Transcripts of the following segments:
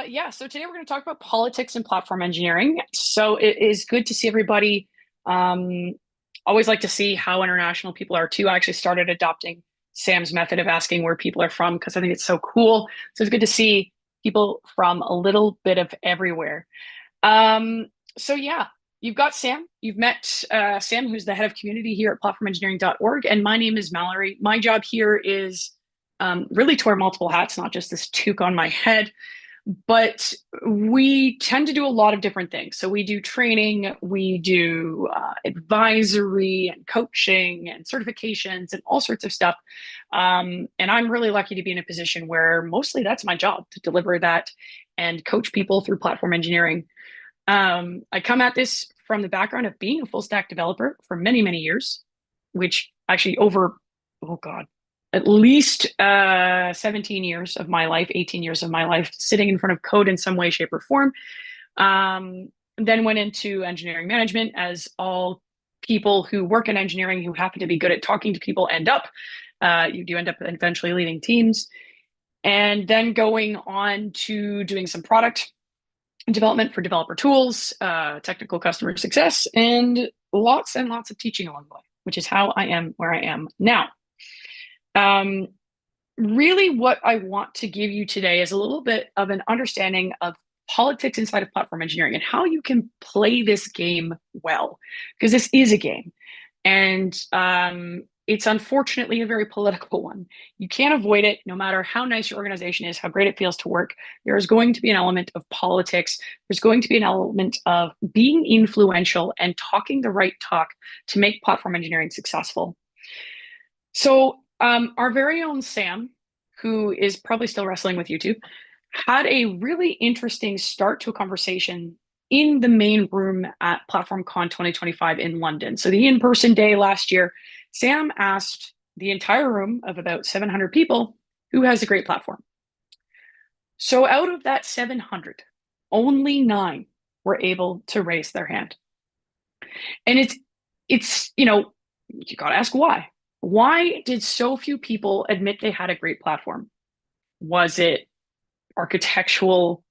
Yeah, so today we're going to talk about politics and platform engineering. So it is good to see everybody. Um, Always like to see how international people are too. I actually started adopting Sam's method of asking where people are from because I think it's so cool. So it's good to see people from a little bit of everywhere. Um, so yeah, you've got Sam. You've met Sam, who's the head of community here at platformengineering.org, and my name is Mallory. My job here is really to wear multiple hats, not just this toque on my head. But we tend to do a lot of different things. So we do training, we do advisory and coaching and certifications and all sorts of stuff. And I'm really lucky to be in a position where mostly that's my job to deliver that and coach people through platform engineering. I come at this from the background of being a full stack developer for many, many years, which actually oh God, at least 17 years of my life, 18 years of my life sitting in front of code in some way, shape, or form. Then went into engineering management, as all people who work in engineering who happen to be good at talking to people end up. You do end up eventually leading teams. And then going on to doing some product development for developer tools, technical customer success, and lots of teaching along the way, which is how I am where I am now. Um, Really, what I want to give you today is a little bit of an understanding of politics inside of platform engineering and how you can play this game well, because this is a game. And it's unfortunately a very political one. You can't avoid it, no matter how nice your organization is, how great it feels to work. There is going to be an element of politics. There's going to be an element of being influential and talking the right talk to make platform engineering successful. So, our very own Sam, who is probably still wrestling with YouTube, had a really interesting start to a conversation in the main room at PlatformCon 2025 in London. So, the in person day last year, Sam asked the entire room of about 700 people who has a great platform. So, out of that 700, only nine were able to raise their hand. And you got to ask why. Why did so few people admit they had a great platform? Was it architectural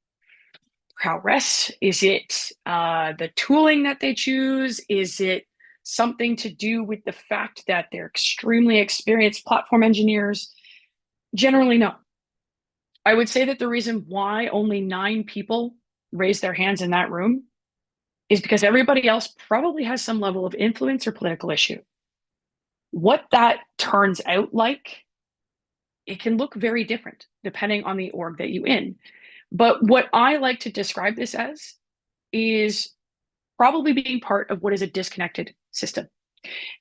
prowess? Is it the tooling that they choose? Is it something to do with the fact that they're extremely experienced platform engineers? Generally, no. I would say that the reason why only nine people raised their hands in that room is because everybody else probably has some level of influence or political issue. What that turns out like, it can look very different depending on the org that you in. But what I like to describe this as is probably being part of what is a disconnected system.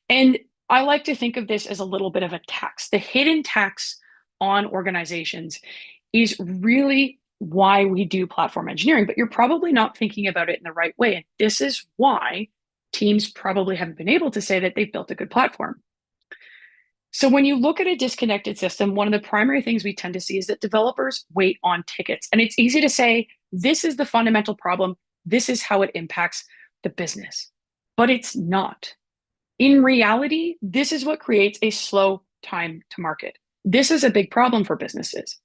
And I like to think of this as a little bit of a tax. The hidden tax on organizations is really why we do platform engineering, but you're probably not thinking about it in the right way. And this is why teams probably haven't been able to say that they've built a good platform. So when you look at a disconnected system, one of the primary things we tend to see is that developers wait on tickets. And it's easy to say, this is the fundamental problem. This is how it impacts the business. But it's not. In reality, this is what creates a slow time to market. This is a big problem for businesses.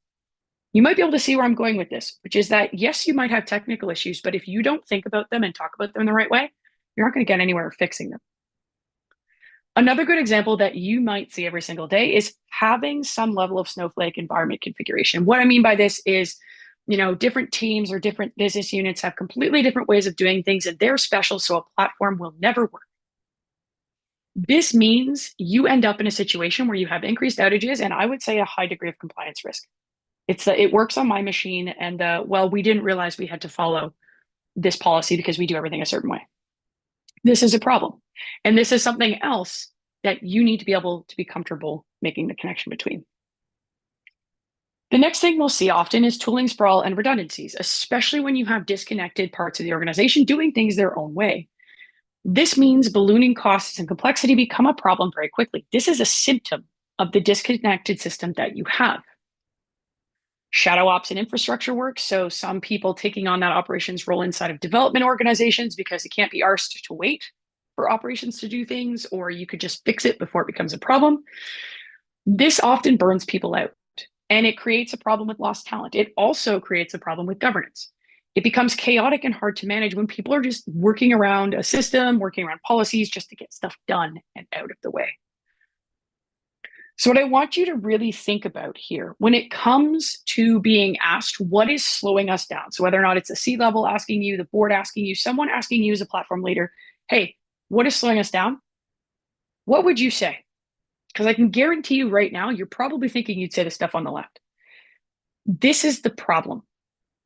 You might be able to see where I'm going with this, which is that, yes, you might have technical issues, but if you don't think about them and talk about them in the right way, you're not going to get anywhere fixing them. Another good example that you might see every single day is having some level of Snowflake environment configuration. What I mean by this is, different teams or different business units have completely different ways of doing things, and they're special, so a platform will never work. This means you end up in a situation where you have increased outages and I would say a high degree of compliance risk. It works on my machine, and we didn't realize we had to follow this policy because we do everything a certain way. This is a problem. And this is something else that you need to be able to be comfortable making the connection between. The next thing we'll see often is tooling sprawl and redundancies, especially when you have disconnected parts of the organization doing things their own way. This means ballooning costs and complexity become a problem very quickly. This is a symptom of the disconnected system that you have. Shadow ops and infrastructure work. So some people taking on that operations role inside of development organizations because it can't be arsed to wait for operations to do things, or you could just fix it before it becomes a problem. This often burns people out. And it creates a problem with lost talent. It also creates a problem with governance. It becomes chaotic and hard to manage when people are just working around a system, working around policies just to get stuff done and out of the way. So, what I want you to really think about here when it comes to being asked what is slowing us down, so whether or not it's a C-level asking you, the board asking you, someone asking you as a platform leader, hey, what is slowing us down? What would you say? Because I can guarantee you right now, you're probably thinking you'd say the stuff on the left. This is the problem.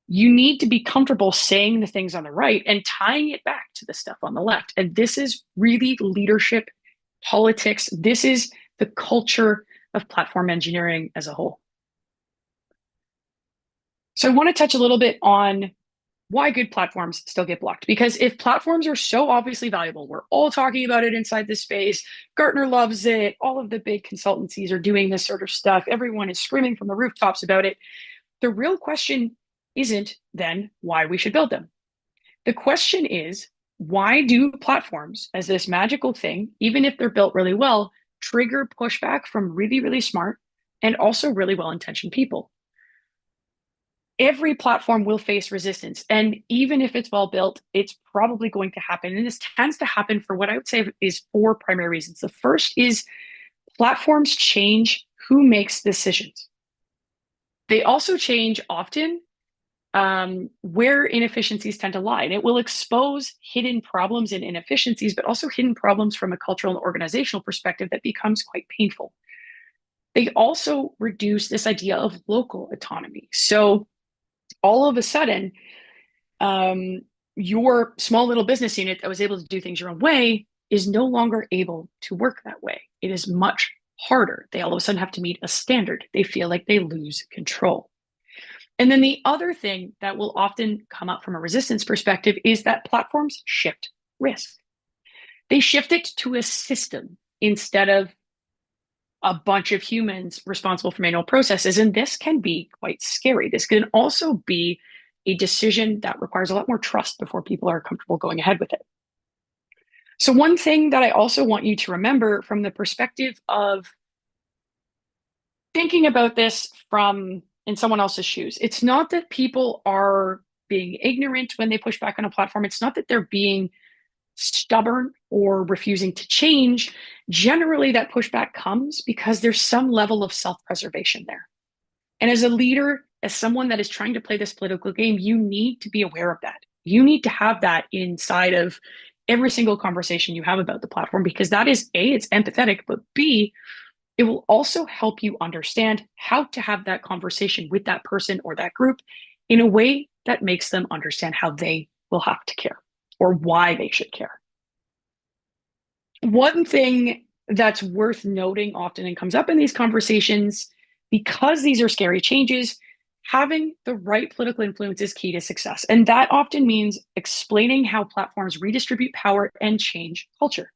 You need to be comfortable saying the things on the right and tying it back to the stuff on the left. And this is really leadership, politics. This is the culture of platform engineering as a whole. So I want to touch a little bit on why good platforms still get blocked. Because if platforms are so obviously valuable, we're all talking about it inside this space. Gartner loves it. All of the big consultancies are doing this sort of stuff. Everyone is screaming from the rooftops about it. The real question isn't then why we should build them. The question is, why do platforms as this magical thing, even if they're built really well, trigger pushback from really, really smart and also really well-intentioned people? Every platform will face resistance. And even if it's well built, it's probably going to happen. And this tends to happen for what I would say is four primary reasons. The first is platforms change who makes decisions. They also change often where inefficiencies tend to lie. And it will expose hidden problems and inefficiencies, but also hidden problems from a cultural and organizational perspective that becomes quite painful. They also reduce this idea of local autonomy. So all of a sudden, your small little business unit that was able to do things your own way is no longer able to work that way. It is much harder. They all of a sudden have to meet a standard. They feel like they lose control. And then the other thing that will often come up from a resistance perspective is that platforms shift risk. They shift it to a system instead of a bunch of humans responsible for manual processes. And this can be quite scary. This can also be a decision that requires a lot more trust before people are comfortable going ahead with it. So one thing that I also want you to remember from the perspective of thinking about this from in someone else's shoes, it's not that people are being ignorant when they push back on a platform. It's not that they're being stubborn or refusing to change. Generally, that pushback comes because there's some level of self-preservation there. And as a leader, as someone that is trying to play this political game, you need to be aware of that. You need to have that inside of every single conversation you have about the platform, because that is A, it's empathetic, but B, it will also help you understand how to have that conversation with that person or that group in a way that makes them understand how they will have to care or why they should care. One thing that's worth noting often and comes up in these conversations, because these are scary changes, having the right political influence is key to success. And that often means explaining how platforms redistribute power and change culture.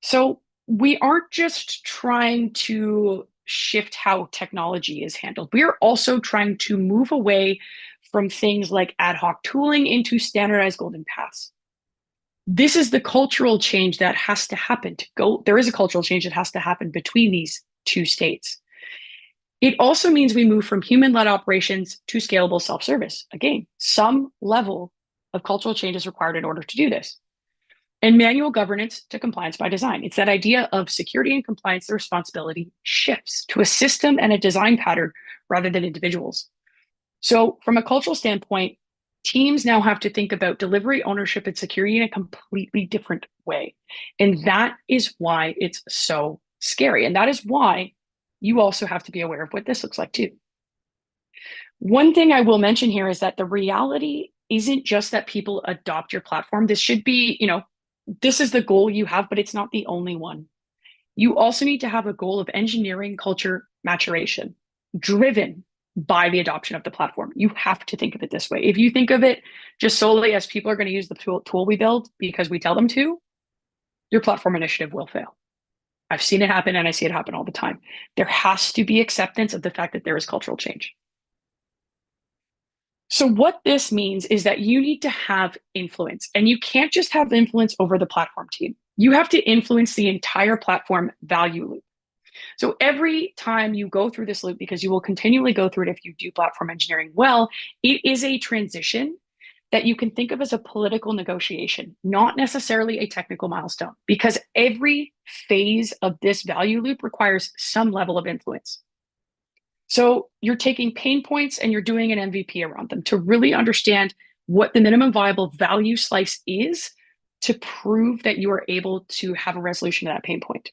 So we aren't just trying to shift how technology is handled. We are also trying to move away from things like ad hoc tooling into standardized golden paths. This is the cultural change that has to happen to go. There is a cultural change that has to happen between these two states. It also means we move from human-led operations to scalable self-service. Again, some level of cultural change is required in order to do this. And manual governance to compliance by design. It's that idea of security and compliance, the responsibility shifts to a system and a design pattern rather than individuals. So from a cultural standpoint, teams now have to think about delivery, ownership, and security in a completely different way. And that is why it's so scary. And that is why you also have to be aware of what this looks like too. One thing I will mention here is that the reality isn't just that people adopt your platform. This should be, this is the goal you have, but it's not the only one. You also need to have a goal of engineering culture maturation driven by the adoption of the platform. You have to think of it this way. If you think of it just solely as people are going to use the tool we build because we tell them to, your platform initiative will fail. I've seen it happen and I see it happen all the time. There has to be acceptance of the fact that there is cultural change. So what this means is that you need to have influence, and you can't just have influence over the platform team. You have to influence the entire platform value loop. So every time you go through this loop, because you will continually go through it if you do platform engineering well, it is a transition that you can think of as a political negotiation, not necessarily a technical milestone, because every phase of this value loop requires some level of influence. So you're taking pain points and you're doing an MVP around them to really understand what the minimum viable value slice is to prove that you are able to have a resolution to that pain point.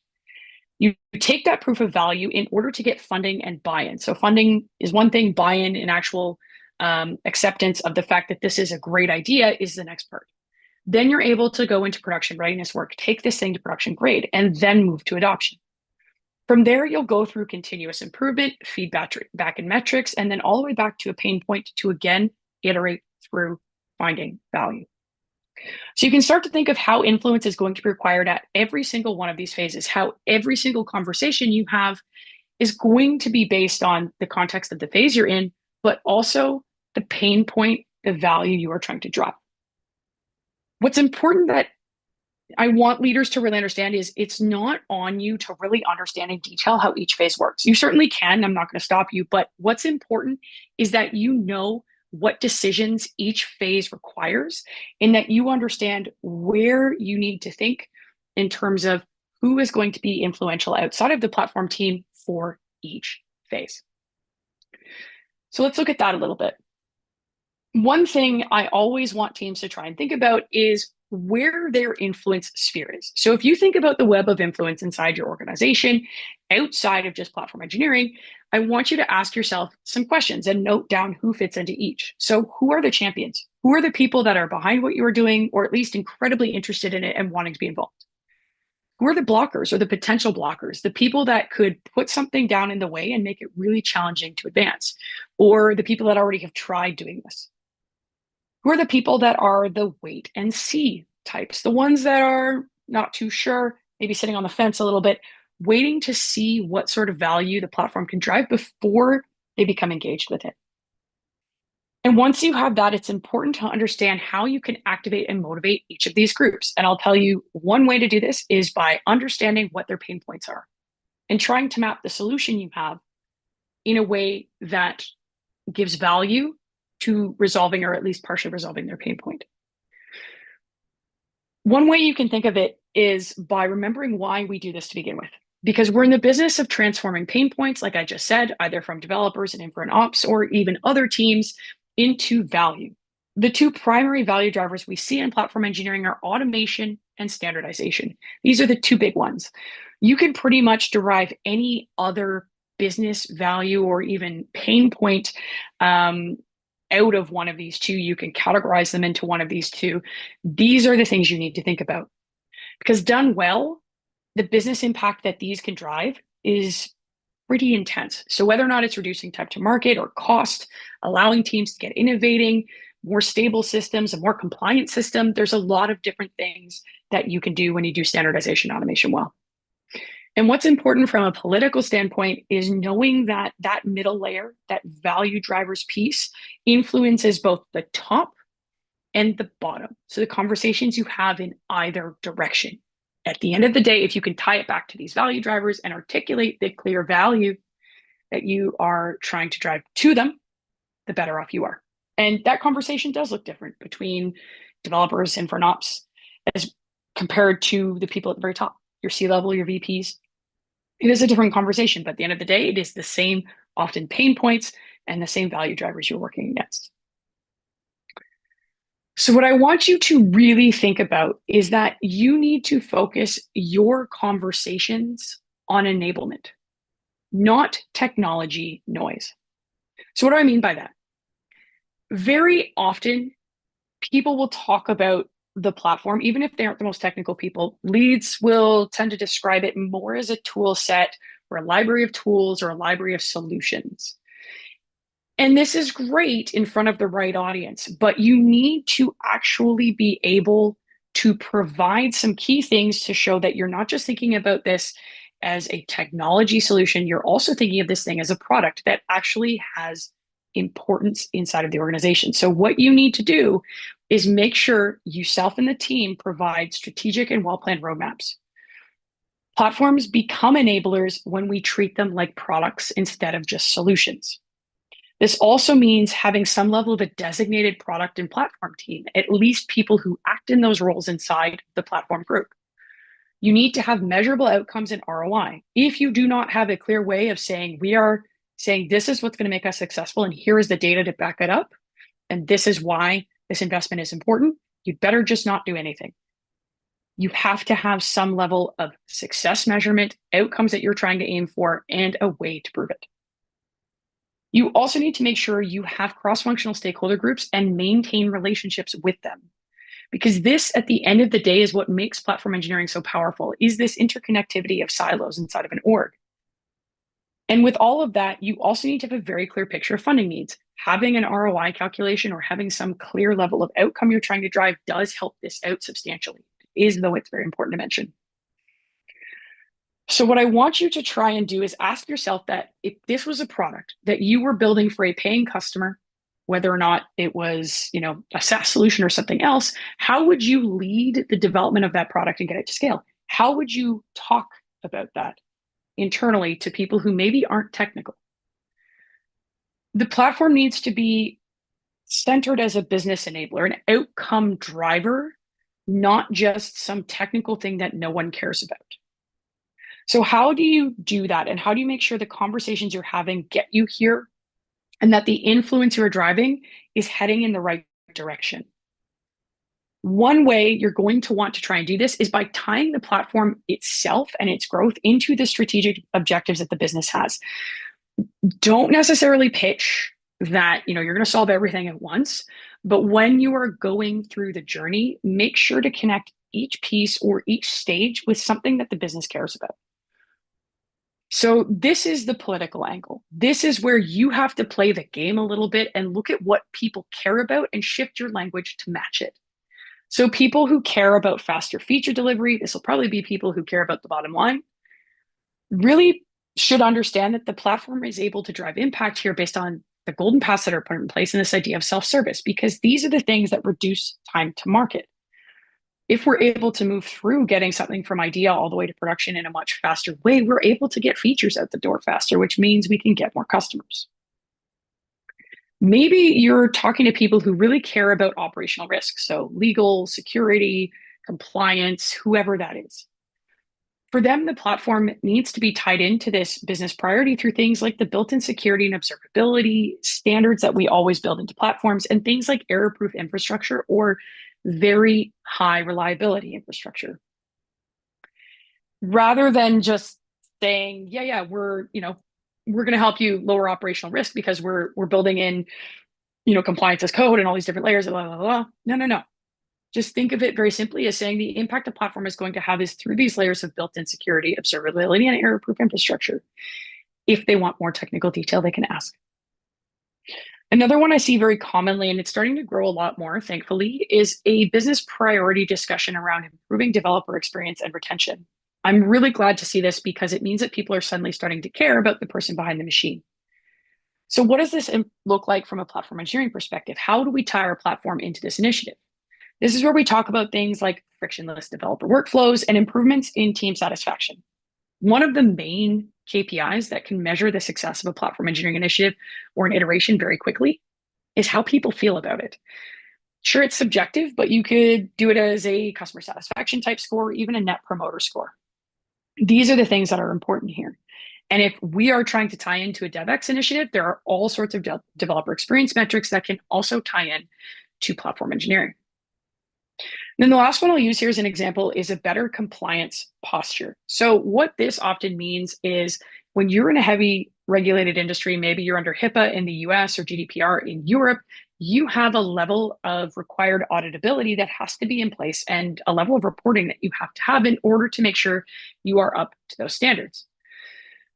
You take that proof of value in order to get funding and buy-in. So funding is one thing, buy-in and actual acceptance of the fact that this is a great idea is the next part. Then you're able to go into production readiness work, take this thing to production grade, and then move to adoption. From there, you'll go through continuous improvement, feedback back and metrics, and then all the way back to a pain point to again iterate through finding value. So you can start to think of how influence is going to be required at every single one of these phases, how every single conversation you have is going to be based on the context of the phase you're in, but also the pain point, the value you are trying to drive. What's important that I want leaders to really understand is it's not on you to really understand in detail how each phase works. You certainly can. I'm not going to stop you. But what's important is that you know what decisions each phase requires and that you understand where you need to think in terms of who is going to be influential outside of the platform team for each phase. So let's look at that a little bit. One thing I always want teams to try and think about is where their influence sphere is. So if you think about the web of influence inside your organization, outside of just platform engineering, I want you to ask yourself some questions and note down who fits into each. So who are the champions? Who are the people that are behind what you are doing, or at least incredibly interested in it and wanting to be involved? Who are the blockers or the potential blockers, the people that could put something down in the way and make it really challenging to advance, or the people that already have tried doing this? Who are the people that are the wait and see types, the ones that are not too sure, maybe sitting on the fence a little bit, waiting to see what sort of value the platform can drive before they become engaged with it? And once you have that, it's important to understand how you can activate and motivate each of these groups. And I'll tell you one way to do this is by understanding what their pain points are and trying to map the solution you have in a way that gives value to resolving or at least partially resolving their pain point. One way you can think of it is by remembering why we do this to begin with, because we're in the business of transforming pain points, like I just said, either from developers and infra and ops or even other teams into value. The two primary value drivers we see in platform engineering are automation and standardization. These are the two big ones. You can pretty much derive any other business value or even pain point out of one of these two. You can categorize them into one of these two. These are the things you need to think about, because done well, the business impact that these can drive is pretty intense. So whether or not it's reducing time to market or cost, allowing teams to get innovating, more stable systems, a more compliant system, there's a lot of different things that you can do when you do standardization automation well. And what's important from a political standpoint is knowing that that middle layer, that value drivers piece, influences both the top and the bottom. So the conversations you have in either direction. At the end of the day, if you can tie it back to these value drivers and articulate the clear value that you are trying to drive to them, the better off you are. And that conversation does look different between developers and front ops as compared to the people at the very top, your C-level, your VPs. It is a different conversation, but at the end of the day, it is the same often pain points and the same value drivers you're working against. So what I want you to really think about is that you need to focus your conversations on enablement, not technology noise. So what do I mean by that? Very often, people will talk about the platform, even if they aren't the most technical people. Leads will tend to describe it more as a tool set or a library of tools or a library of solutions. And this is great in front of the right audience, but you need to actually be able to provide some key things to show that you're not just thinking about this as a technology solution, you're also thinking of this thing as a product that actually has importance inside of the organization. So what you need to do is make sure yourself and the team provide strategic and well-planned roadmaps. Platforms become enablers when we treat them like products instead of just solutions. This also means having some level of a designated product and platform team, at least people who act in those roles inside the platform group. You need to have measurable outcomes and ROI. If you do not have a clear way of saying, we are saying this is what's going to make us successful, and here is the data to back it up, and this is why this investment is important, you'd better just not do anything. You have to have some level of success measurement, outcomes that you're trying to aim for, and a way to prove it. You also need to make sure you have cross-functional stakeholder groups and maintain relationships with them. Because this, at the end of the day, is what makes platform engineering so powerful, is this interconnectivity of silos inside of an org. And with all of that, you also need to have a very clear picture of funding needs. Having an ROI calculation or having some clear level of outcome you're trying to drive does help this out substantially, though it's very important to mention. So what I want you to try and do is ask yourself that if this was a product that you were building for a paying customer, whether or not it was, a SaaS solution or something else, how would you lead the development of that product and get it to scale? How would you talk about that internally to people who maybe aren't technical? The platform needs to be centered as a business enabler, an outcome driver, not just some technical thing that no one cares about. So how do you do that? And how do you make sure the conversations you're having get you here and that the influence you're driving is heading in the right direction? One way you're going to want to try and do this is by tying the platform itself and its growth into the strategic objectives that the business has. Don't necessarily pitch that, you're going to solve everything at once, but when you are going through the journey, make sure to connect each piece or each stage with something that the business cares about. So this is the political angle. This is where you have to play the game a little bit and look at what people care about and shift your language to match it. So people who care about faster feature delivery, this will probably be people who care about the bottom line, really should understand that the platform is able to drive impact here based on the golden paths that are put in place and this idea of self-service, because these are the things that reduce time to market. If we're able to move through getting something from idea all the way to production in a much faster way, we're able to get features out the door faster, which means we can get more customers. Maybe you're talking to people who really care about operational risk, so legal, security, compliance, whoever that is. For them, the platform needs to be tied into this business priority through things like the built-in security and observability standards that we always build into platforms, and things like error-proof infrastructure or very high reliability infrastructure. Rather than just saying, yeah, we're going to help you lower operational risk because we're building in, compliance as code and all these different layers, blah, blah, blah. No. Just think of it very simply as saying the impact a platform is going to have is through these layers of built-in security, observability, and error-proof infrastructure. If they want more technical detail, they can ask. Another one I see very commonly, and it's starting to grow a lot more, thankfully, is a business priority discussion around improving developer experience and retention. I'm really glad to see this because it means that people are suddenly starting to care about the person behind the machine. So what does this look like from a platform engineering perspective? How do we tie our platform into this initiative? This is where we talk about things like frictionless developer workflows and improvements in team satisfaction. One of the main KPIs that can measure the success of a platform engineering initiative or an iteration very quickly is how people feel about it. Sure, it's subjective, but you could do it as a customer satisfaction type score, or even a net promoter score. These are the things that are important here. And if we are trying to tie into a DevX initiative, there are all sorts of developer experience metrics that can also tie in to platform engineering. And then the last one I'll use here as an example is a better compliance posture. So what this often means is when you're in a heavy regulated industry, maybe you're under HIPAA in the US or GDPR in Europe, you have a level of required auditability that has to be in place and a level of reporting that you have to have in order to make sure you are up to those standards.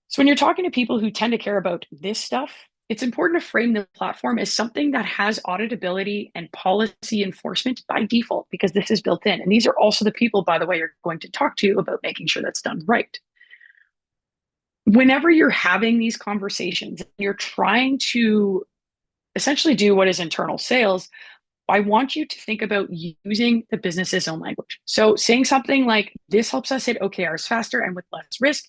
So when you're talking to people who tend to care about this stuff, it's important to frame the platform as something that has auditability and policy enforcement by default, because this is built in. And these are also the people, by the way, you're going to talk to about making sure that's done right. Whenever you're having these conversations, you're trying to essentially do what is internal sales, I want you to think about using the business's own language. So saying something like, this helps us hit OKRs faster and with less risk,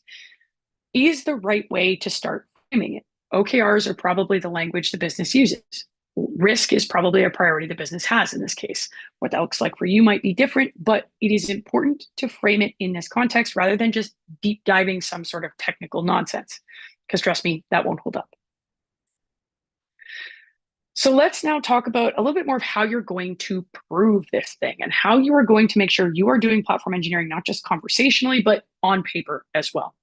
is the right way to start framing it. OKRs are probably the language the business uses. Risk is probably a priority the business has in this case. What that looks like for you might be different, but it is important to frame it in this context rather than just deep diving some sort of technical nonsense. Because trust me, that won't hold up. So let's now talk about a little bit more of how you're going to prove this thing and how you are going to make sure you are doing platform engineering, not just conversationally, but on paper as well.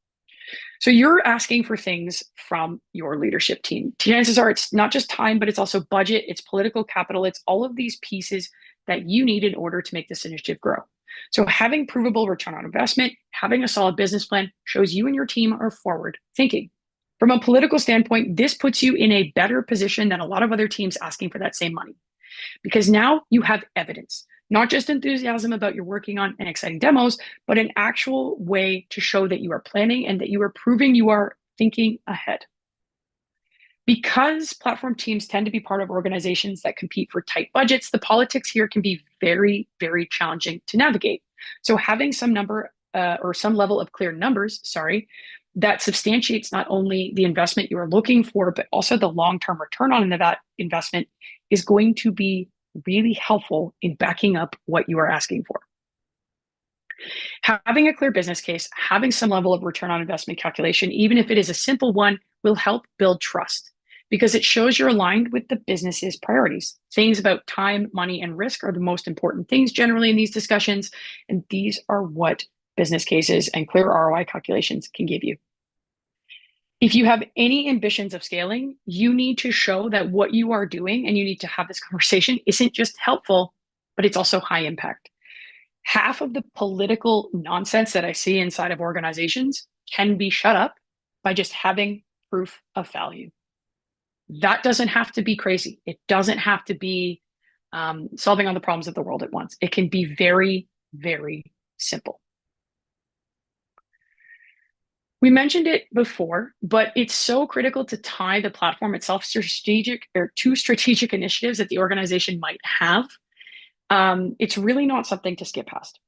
So you're asking for things from your leadership team. Chances are it's not just time, but it's also budget, it's political capital, it's all of these pieces that you need in order to make this initiative grow. So having provable return on investment, having a solid business plan shows you and your team are forward thinking. From a political standpoint, this puts you in a better position than a lot of other teams asking for that same money because now you have evidence, not just enthusiasm about you're working on and exciting demos, but an actual way to show that you are planning and that you are proving you are thinking ahead. Because platform teams tend to be part of organizations that compete for tight budgets, the politics here can be very, very challenging to navigate. So having some number or some level of clear numbers, that substantiates not only the investment you are looking for, but also the long-term return on that investment is going to be really helpful in backing up what you are asking for. Having a clear business case, having some level of return on investment calculation, even if it is a simple one, will help build trust because it shows you're aligned with the business's priorities. Things about time, money, and risk are the most important things generally in these discussions, and these are what business cases and clear ROI calculations can give you. If you have any ambitions of scaling, you need to show that what you are doing, and you need to have this conversation, isn't just helpful, but it's also high impact. Half of the political nonsense that I see inside of organizations can be shut up by just having proof of value. That doesn't have to be crazy. It doesn't have to be solving all the problems of the world at once. It can be very, very simple. We mentioned it before, but it's so critical to tie the platform itself to strategic initiatives that the organization might have. It's really not something to skip past.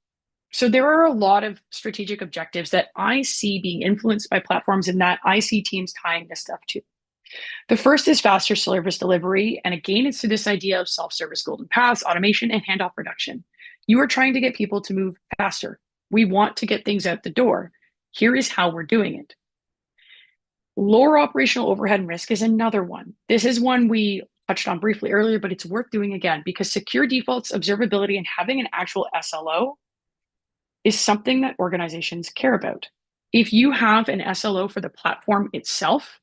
So there are a lot of strategic objectives that I see being influenced by platforms and that I see teams tying this stuff to. The first is faster service delivery. And again, it's to this idea of self-service golden paths, automation, and handoff reduction. You are trying to get people to move faster. We want to get things out the door. Here is how we're doing it. Lower operational overhead and risk is another one. This is one we touched on briefly earlier, but it's worth doing again because secure defaults, observability, and having an actual SLO is something that organizations care about. If you have an SLO for the platform itself,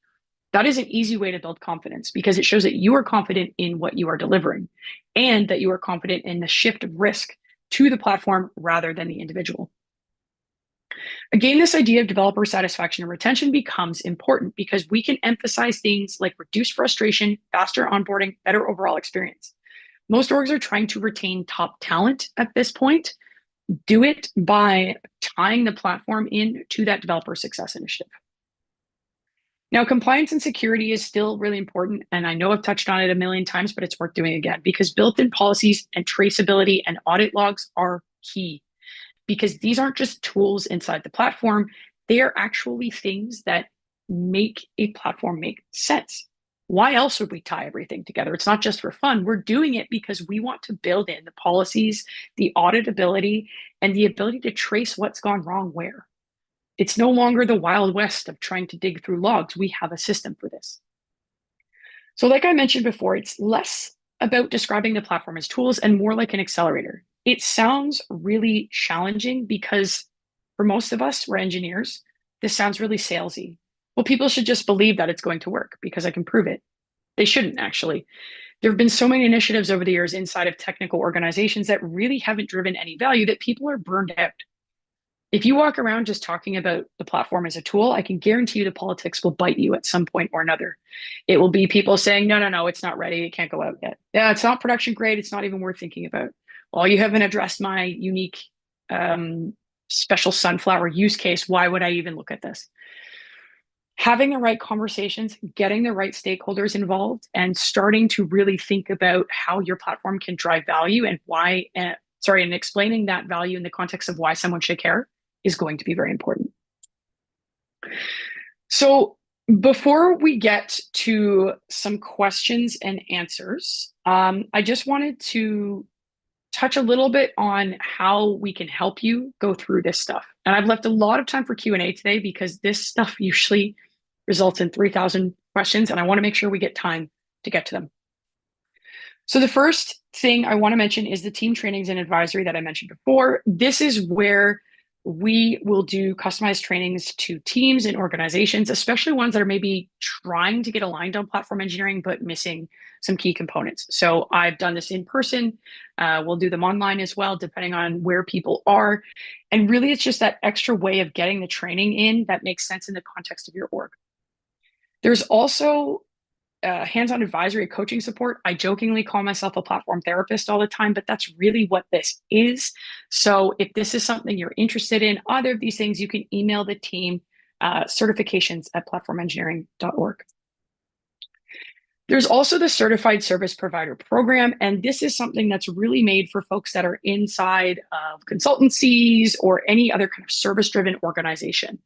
that is an easy way to build confidence because it shows that you are confident in what you are delivering and that you are confident in the shift of risk to the platform rather than the individual. Again, this idea of developer satisfaction and retention becomes important because we can emphasize things like reduced frustration, faster onboarding, better overall experience. Most orgs are trying to retain top talent at this point. Do it by tying the platform into that developer success initiative. Now, compliance and security is still really important, and I know I've touched on it a million times, but it's worth doing again because built-in policies and traceability and audit logs are key because these aren't just tools inside the platform. They are actually things that make a platform make sense. Why else would we tie everything together? It's not just for fun. We're doing it because we want to build in the policies, the auditability, and the ability to trace what's gone wrong where. It's no longer the Wild West of trying to dig through logs. We have a system for this. So like I mentioned before, it's less about describing the platform as tools and more like an accelerator. It sounds really challenging because for most of us, we're engineers. This sounds really salesy. Well, people should just believe that it's going to work because I can prove it. They shouldn't actually. There have been so many initiatives over the years inside of technical organizations that really haven't driven any value that people are burned out. If you walk around just talking about the platform as a tool, I can guarantee you the politics will bite you at some point or another. It will be people saying, no, it's not ready. It can't go out yet. Yeah, it's not production grade. It's not even worth thinking about. Well, you haven't addressed my unique special sunflower use case. Why would I even look at this? having the right conversations, getting the right stakeholders involved, and starting to really think about how your platform can drive value and why, and explaining that value in the context of why someone should care is going to be very important. So before we get to some questions and answers, I just wanted to touch a little bit on how we can help you go through this stuff. And I've left a lot of time for Q&A today because this stuff usually results in 3,000 questions, and I want to make sure we get time to get to them. So the first thing I want to mention is the team trainings and advisory that I mentioned before. This is where we will do customized trainings to teams and organizations, especially ones that are maybe trying to get aligned on platform engineering, but missing some key components. So I've done this in person. We'll do them online as well, depending on where people are. And really, it's just that extra way of getting the training in that makes sense in the context of your org. There's also hands-on advisory coaching support. I jokingly call myself a platform therapist all the time, but that's really what this is. So if this is something you're interested in, either of these things, you can email the team, certifications@platformengineering.org. There's also the Certified Service Provider Program, and this is something that's really made for folks that are inside of consultancies or any other kind of service-driven organization.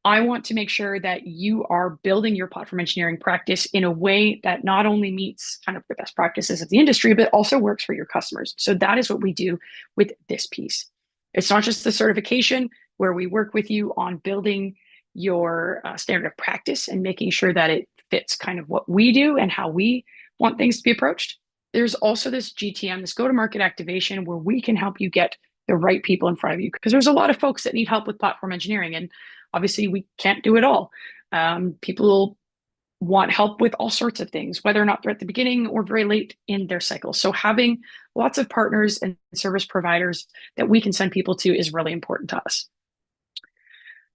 I want to make sure that you are building your platform engineering practice in a way that not only meets kind of the best practices of the industry, but also works for your customers. So that is what we do with this piece. It's not just the certification where we work with you on building your standard of practice and making sure that it fits kind of what we do and how we want things to be approached. There's also this GTM, this go-to-market activation, where we can help you get the right people in front of you, because there's a lot of folks that need help with platform engineering, and obviously we can't do it all. People want help with all sorts of things, whether or not they're at the beginning or very late in their cycle. So having lots of partners and service providers that we can send people to is really important to us.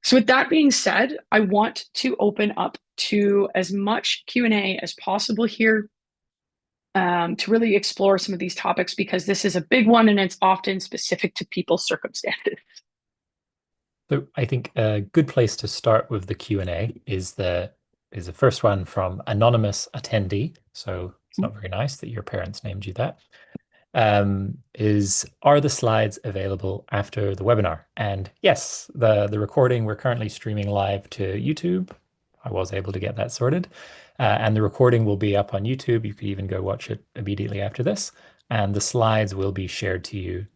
So with that being said, I want to open up to as much Q&A as possible here, to really explore some of these topics, because this is a big one and it's often specific to people's circumstances. So I think a good place to start with the Q&A is the first one from anonymous attendee. So it's not very nice that your parents named you that. Are the slides available after the webinar? And yes, the recording, we're currently streaming live to YouTube. I was able to get that sorted. And the recording will be up on YouTube. You could even go watch it immediately after this. And the slides will be shared to you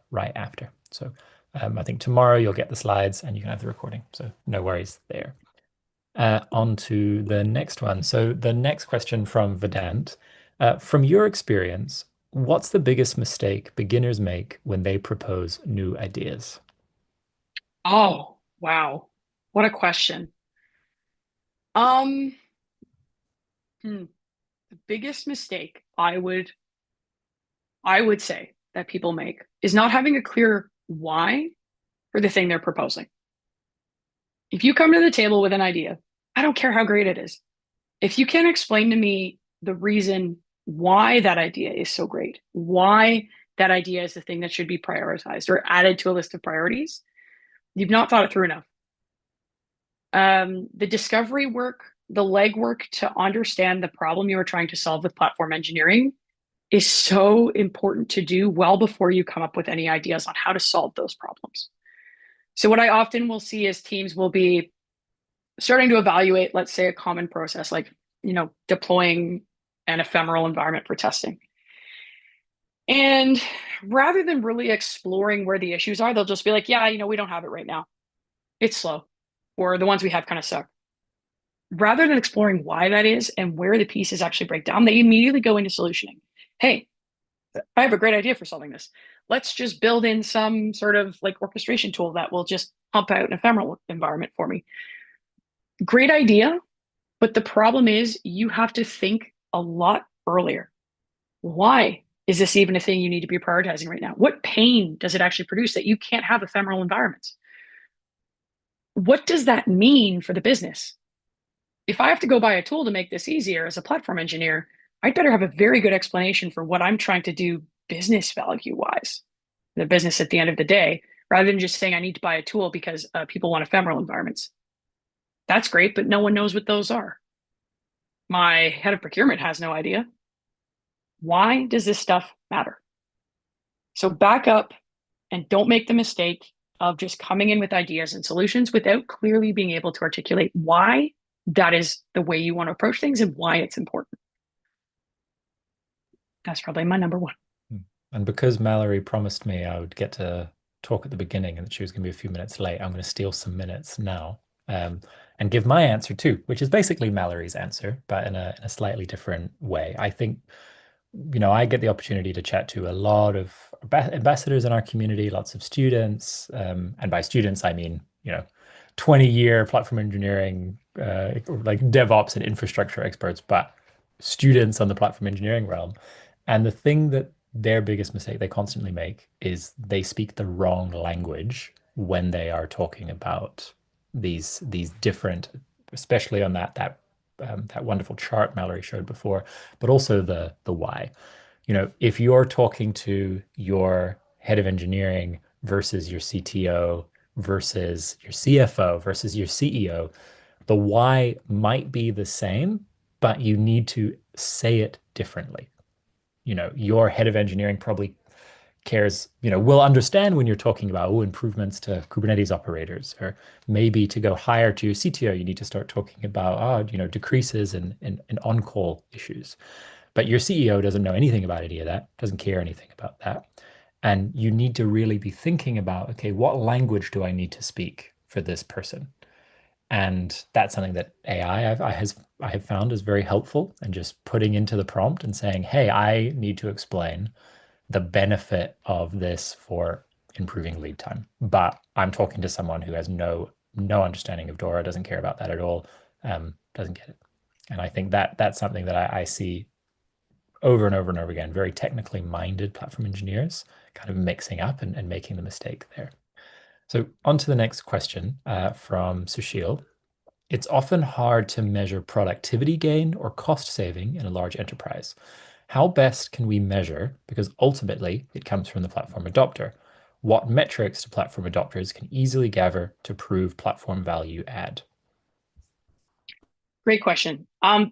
right after. So I think tomorrow you'll get the slides and you can have the recording. So no worries there. On to the next one. So the next question from Vedant. From your experience, what's the biggest mistake beginners make when they propose new ideas? Oh, wow. What a question. The biggest mistake I would say that people make is not having a clear why for the thing they're proposing. If you come to the table with an idea, I don't care how great it is. If you can't explain to me the reason why that idea is so great, why that idea is the thing that should be prioritized or added to a list of priorities, you've not thought it through enough. The discovery work, the legwork to understand the problem you are trying to solve with platform engineering is so important to do well before you come up with any ideas on how to solve those problems. So what I often will see is teams will be starting to evaluate, let's say, a common process, like, deploying an ephemeral environment for testing. And rather than really exploring where the issues are, they'll just be like, yeah, we don't have it right now. It's slow, or the ones we have kind of suck. Rather than exploring why that is and where the pieces actually break down, they immediately go into solutioning. Hey, I have a great idea for solving this. Let's just build in some sort of like orchestration tool that will just pump out an ephemeral environment for me. Great idea, but the problem is you have to think a lot earlier. Why is this even a thing you need to be prioritizing right now? What pain does it actually produce that you can't have ephemeral environments? What does that mean for the business? If I have to go buy a tool to make this easier as a platform engineer, I'd better have a very good explanation for what I'm trying to do business value wise, the business at the end of the day, rather than just saying I need to buy a tool because people want ephemeral environments. That's great, but no one knows what those are. My head of procurement has no idea. Why does this stuff matter? So back up and don't make the mistake of just coming in with ideas and solutions without clearly being able to articulate why that is the way you want to approach things and why it's important. That's probably my number one. And because Mallory promised me I would get to talk at the beginning and that she was going to be a few minutes late, I'm going to steal some minutes now and give my answer too, which is basically Mallory's answer, but in a slightly different way. I think, I get the opportunity to chat to a lot of ambassadors in our community, lots of students. And by students, I mean, 20-year platform engineering, like DevOps and infrastructure experts, but students on the platform engineering realm. And the thing that their biggest mistake they constantly make is they speak the wrong language when they are talking about these different, especially on that wonderful chart Mallory showed before, but also the why. If you're talking to your head of engineering versus your CTO versus your CFO versus your CEO, the why might be the same, but you need to say it differently. Your head of engineering probably cares, will understand when you're talking about, improvements to Kubernetes operators, or maybe to go higher to your CTO, you need to start talking about, decreases in on-call issues. But your CEO doesn't know anything about any of that, doesn't care anything about that. And you need to really be thinking about, okay, what language do I need to speak for this person? And that's something that I have found is very helpful, and just putting into the prompt and saying, hey, I need to explain the benefit of this for improving lead time. But I'm talking to someone who has no understanding of Dora, doesn't care about that at all, doesn't get it. And I think that's something that I see over and over and over again, very technically minded platform engineers kind of mixing up and making the mistake there. So on to the next question from Sushil. It's often hard to measure productivity gain or cost saving in a large enterprise. How best can we measure? Because ultimately, it comes from the platform adopter. What metrics do platform adopters can easily gather to prove platform value add? Great question.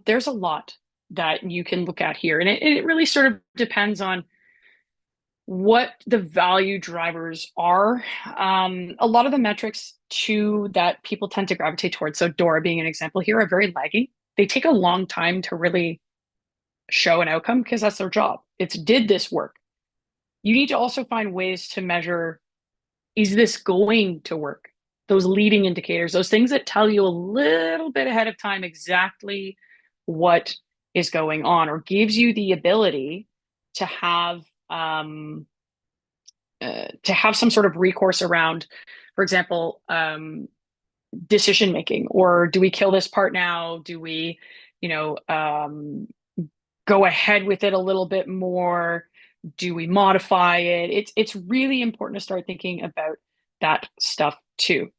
There's a lot that you can look at here, and it really sort of depends on what the value drivers are. A lot of the metrics too that people tend to gravitate towards, so Dora being an example here, are very laggy. They take a long time to really show an outcome because that's their job. It's, did this work? You need to also find ways to measure, is this going to work? Those leading indicators, those things that tell you a little bit ahead of time exactly what is going on, or gives you the ability to have some sort of recourse around, for example, decision making, or do we kill this part now? Do we, you know, go ahead with it a little bit more? Do we modify it? It's really important to start thinking about that stuff too.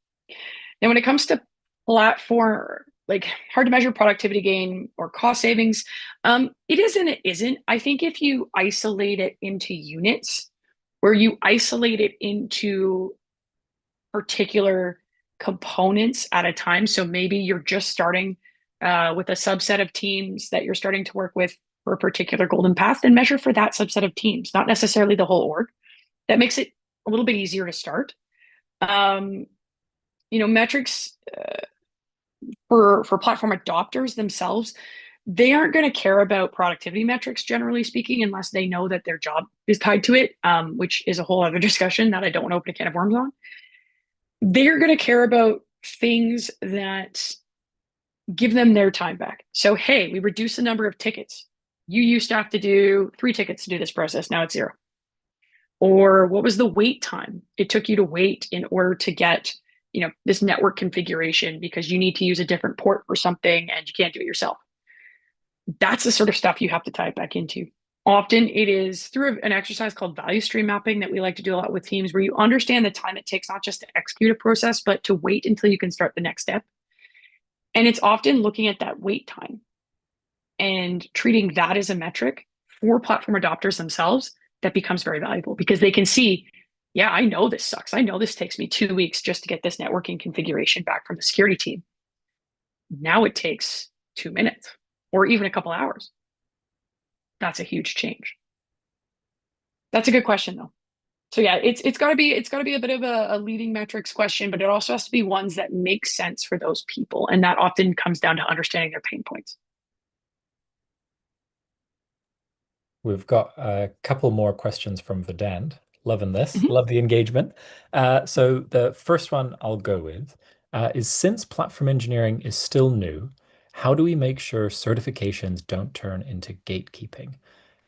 Now, when it comes to platform, like hard to measure productivity gain or cost savings, it is and it isn't. I think if you isolate it into units, where you isolate it into particular components at a time. So maybe you're just starting with a subset of teams that you're starting to work with for a particular golden path, and measure for that subset of teams, not necessarily the whole org. That makes it a little bit easier to start. Metrics for platform adopters themselves, they aren't going to care about productivity metrics, generally speaking, unless they know that their job is tied to it, which is a whole other discussion that I don't want to open a can of worms on. They're going to care about things that give them their time back. So, hey, we reduced the number of tickets. You used to have to do 3 tickets to do this process. Now it's 0. Or what was the wait time it took you to wait in order to get, this network configuration because you need to use a different port for something and you can't do it yourself. That's the sort of stuff you have to tie it back into. Often it is through an exercise called value stream mapping that we like to do a lot with teams, where you understand the time it takes not just to execute a process, but to wait until you can start the next step. And it's often looking at that wait time and treating that as a metric for platform adopters themselves that becomes very valuable, because they can see, yeah, I know this sucks. I know this takes me 2 weeks just to get this networking configuration back from the security team. Now it takes 2 minutes or even a couple hours. That's a huge change. That's a good question though. So yeah, it's gotta be a bit of a leading metrics question, but it also has to be ones that make sense for those people. And that often comes down to understanding their pain points. We've got a couple more questions from Vedant. Loving this. Mhm. Love the engagement. So the first one I'll go with is since platform engineering is still new, how do we make sure certifications don't turn into gatekeeping?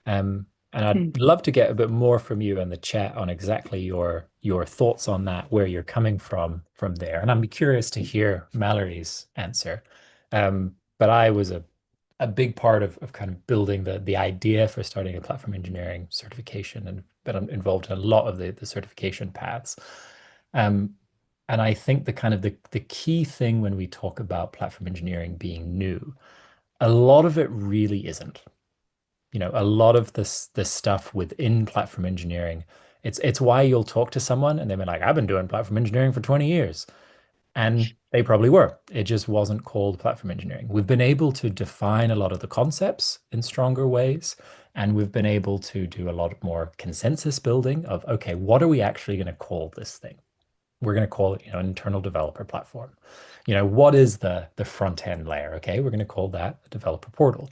And I'd Hmm. love to get a bit more from you in the chat on exactly your thoughts on that, where you're coming from there. And I'm curious to hear Mallory's answer. But I was a big part of kind of building the idea for starting a platform engineering certification and been involved in a lot of the certification paths. Um, and I think the kind of the key thing when we talk about platform engineering being new, a lot of it really isn't. A lot of this stuff within platform engineering, it's why you'll talk to someone and they'll be like, I've been doing platform engineering for 20 years. And they probably were. It just wasn't called platform engineering. We've been able to define a lot of the concepts in stronger ways, and we've been able to do a lot more consensus building of, okay, what are we actually going to call this thing? We're going to call it, an internal developer platform. What is the front end layer? Okay, we're going to call that a developer portal.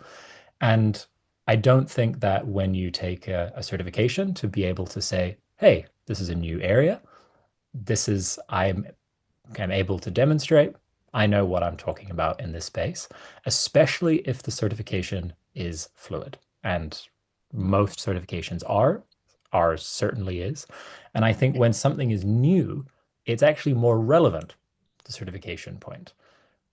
And I don't think that when you take a certification to be able to say, hey, this is a new area. I'm able to demonstrate. I know what I'm talking about in this space, especially if the certification is fluid. And most certifications are, ours certainly is. And I think when something is new, it's actually more relevant, the certification point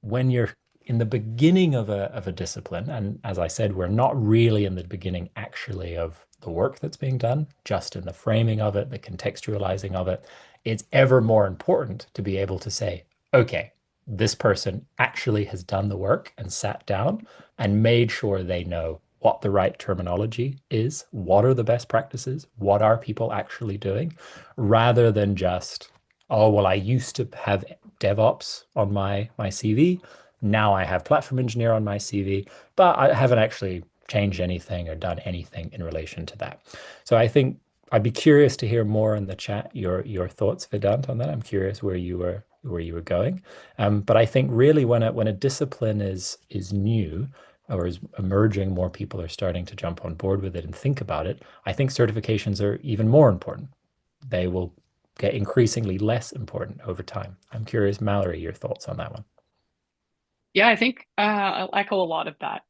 when you're in the beginning of a discipline, and as I said, we're not really in the beginning actually of the work that's being done, just in the framing of it, the contextualizing of it, it's ever more important to be able to say, okay, this person actually has done the work and sat down and made sure they know what the right terminology is, what are the best practices, what are people actually doing, rather than just, oh, well, I used to have DevOps on my CV. Now I have platform engineer on my CV, but I haven't actually changed anything or done anything in relation to that. So I think I'd be curious to hear more in the chat your thoughts, Vedant, on that. I'm curious where you were going. But I think really when a discipline is new or is emerging, more people are starting to jump on board with it and think about it. I think certifications are even more important. They will get increasingly less important over time. I'm curious, Mallory, your thoughts on that one. Yeah, I think I'll echo a lot of that.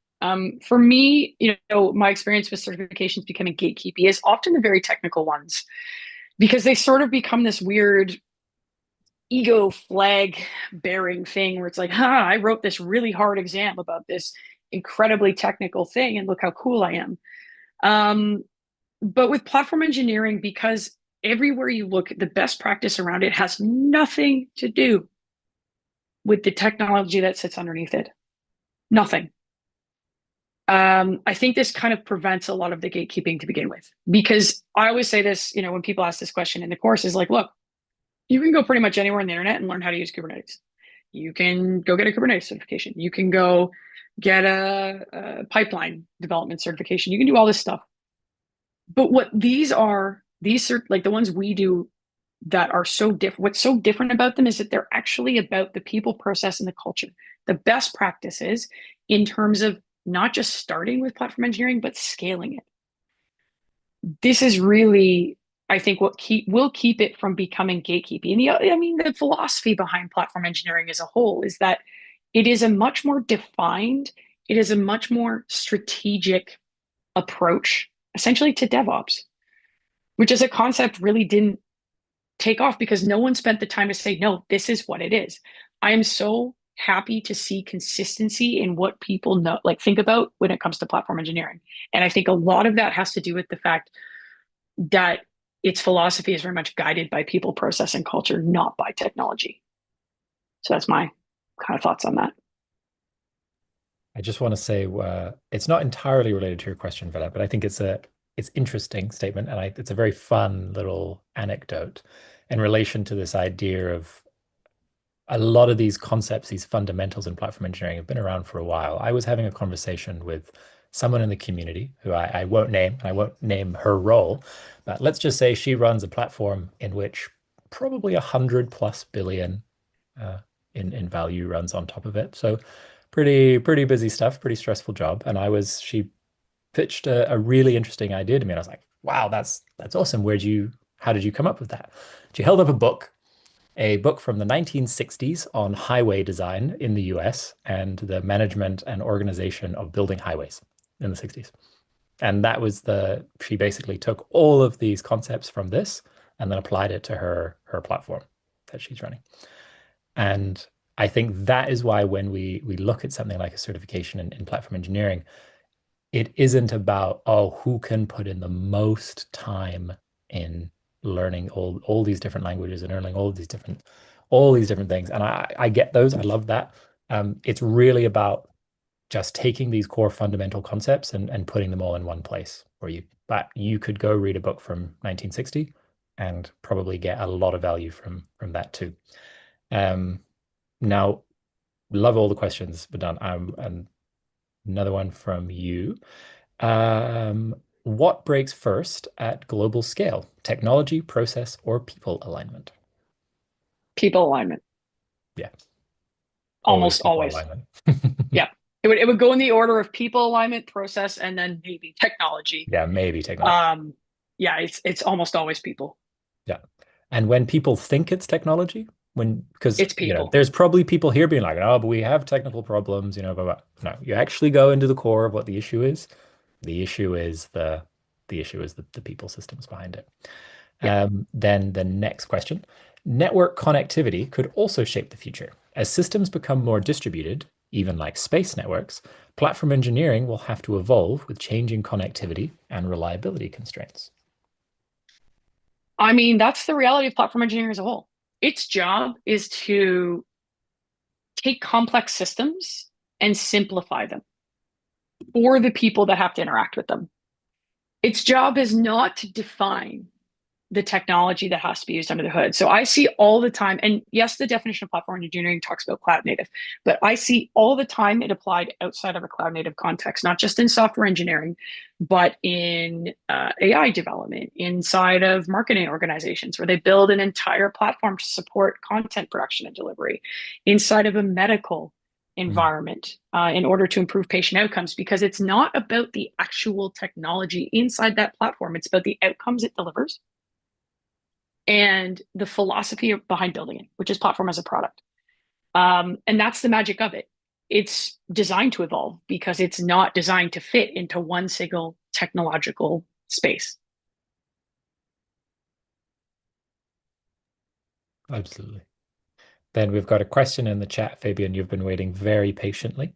For me, my experience with certifications becoming gatekeeping is often the very technical ones because they sort of become this weird ego flag bearing thing where it's like, I wrote this really hard exam about this incredibly technical thing, and look how cool I am. Um, but with platform engineering, because everywhere you look, the best practice around it has nothing to do with the technology that sits underneath it. Nothing. I think this kind of prevents a lot of the gatekeeping to begin with, because I always say this, when people ask this question in the course is like, look, you can go pretty much anywhere on the internet and learn how to use Kubernetes. You can go get a Kubernetes certification. You can go get a pipeline development certification. You can do all this stuff. But what these are like the ones we do that are so different. What's so different about them is that they're actually about the people, process, and the culture. The best practices in terms of not just starting with platform engineering, but scaling it. This is really, I think, what will keep it from becoming gatekeeping. And the philosophy behind platform engineering as a whole is that it is a much more defined, it is a much more strategic approach, essentially to DevOps, which as a concept really didn't take off because no one spent the time to say, no, this is what it is. I am so happy to see consistency in what people know, like think about when it comes to platform engineering. And I think a lot of that has to do with the fact that its philosophy is very much guided by people, process, and culture, not by technology. So that's my kind of thoughts on that. I just want to say it's not entirely related to your question, Vela, but I think it's interesting statement, and it's a very fun little anecdote in relation to this idea of a lot of these concepts, these fundamentals in platform engineering have been around for a while. I was having a conversation with someone in the community who I won't name, and I won't name her role, but let's just say she runs a platform in which probably 100+ billion uh, in value runs on top of it. So pretty busy stuff, pretty stressful job. And she pitched a really interesting idea to me, and I was like, wow, that's awesome. How did you come up with that? She held up a book from the 1960s on highway design in the US and the management and organization of building highways in the 60s. And she basically took all of these concepts from this and then applied it to her platform that she's running. And I think that is why when we look at something like a certification in platform engineering, it isn't about, oh, who can put in the most time in learning all these different languages and learning all these different things. And I get those. I love that. It's really about just taking these core fundamental concepts and putting them all in one place but you could go read a book from 1960 and probably get a lot of value from that too. Now, love all the questions, but done. And another one from you. What breaks first at global scale? Technology, process, or people alignment? People alignment, Yeah, always almost people always. alignment. Yeah. It would go in the order of people alignment, process, and then maybe technology. Yeah, maybe technology. Um, yeah, it's almost always people. Yeah. And when people think it's technology, because It's people. there's probably people here being like, oh, but we have technical problems, blah, blah. No, you actually go into the core of what the issue is. The issue is the people systems behind it. Yeah. Then the next question. Network connectivity could also shape the future. As systems become more distributed, even like space networks, platform engineering will have to evolve with changing connectivity and reliability constraints. I mean, that's the reality of platform engineering as a whole. Its job is to take complex systems and simplify them for the people that have to interact with them. Its job is not to define the technology that has to be used under the hood. So I see all the time, and yes, the definition of platform engineering talks about cloud native, but I see all the time it applied outside of a cloud native context, not just in software engineering, but in AI development, inside of marketing organizations where they build an entire platform to support content production and delivery, inside of a medical Mm. environment in order to improve patient outcomes, because it's not about the actual technology inside that platform. It's about the outcomes it delivers and the philosophy behind building it, which is platform as a product. And that's the magic of it. It's designed to evolve because it's not designed to fit into one single technological space. Absolutely. Then we've got a question in the chat, Fabian. You've been waiting very patiently.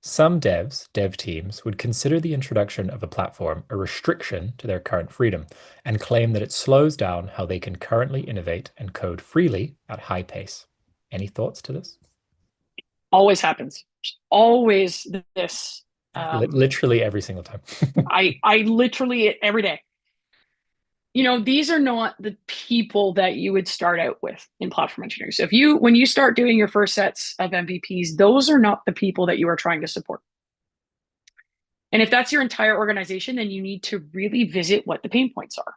Some dev teams, would consider the introduction of a platform a restriction to their current freedom and claim that it slows down how they can currently innovate and code freely at high pace. Any thoughts to this? Always happens. Always this. Literally every single time. I literally every day. These are not the people that you would start out with in platform engineering. So when you start doing your first sets of MVPs, those are not the people that you are trying to support. And if that's your entire organization, then you need to really visit what the pain points are.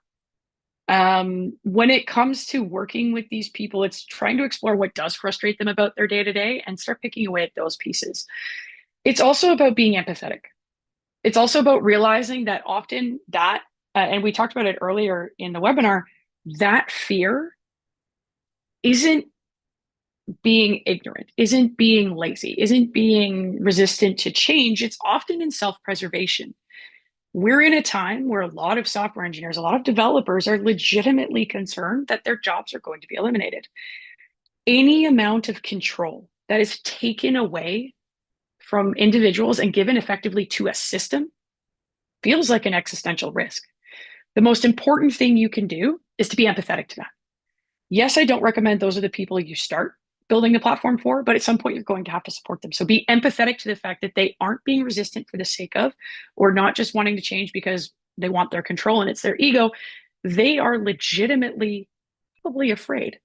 When it comes to working with these people, it's trying to explore what does frustrate them about their day to day and start picking away at those pieces. It's also about being empathetic. It's also about realizing that often and we talked about it earlier in the webinar, that fear isn't being ignorant, isn't being lazy, isn't being resistant to change. It's often in self-preservation. We're in a time where a lot of software engineers, a lot of developers are legitimately concerned that their jobs are going to be eliminated. Any amount of control that is taken away from individuals and given effectively to a system feels like an existential risk. The most important thing you can do is to be empathetic to that. Yes, I don't recommend those are the people you start building the platform for, but at some point you're going to have to support them. So be empathetic to the fact that they aren't being resistant for the sake of, or not just wanting to change because they want their control and it's their ego. They are legitimately probably afraid.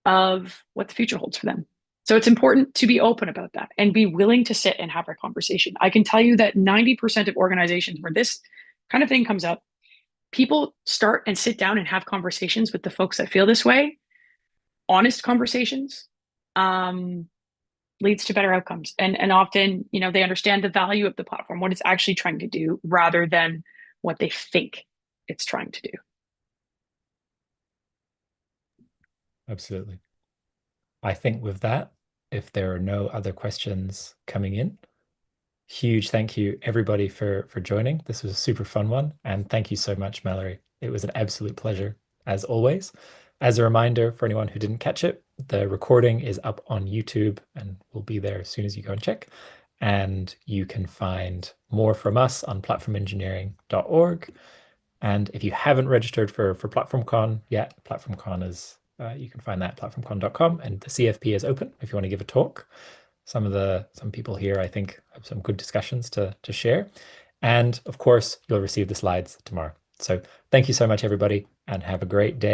of what the future holds for them. So it's important to be open about that and be willing to sit and have a conversation. I can tell you that 90% of organizations where this kind of thing comes up, people start and sit down and have conversations with the folks that feel this way, honest conversations, leads to better outcomes. And often, they understand the value of the platform, what it's actually trying to do, rather than what they think it's trying to do. Absolutely. I think with that, if there are no other questions coming in, huge thank you everybody for joining. This was a super fun one, and thank you so much, Mallory. It was an absolute pleasure, as always. As a reminder for anyone who didn't catch it, the recording is up on YouTube and will be there as soon as you go and check. And you can find more from us on platformengineering.org. And if you haven't registered for PlatformCon yet, PlatformCon is you can find that at platformcon.com, and the CFP is open if you want to give a talk. Some people here, I think, have some good discussions to share. And of course, you'll receive the slides tomorrow. So thank you so much, everybody, and have a great day.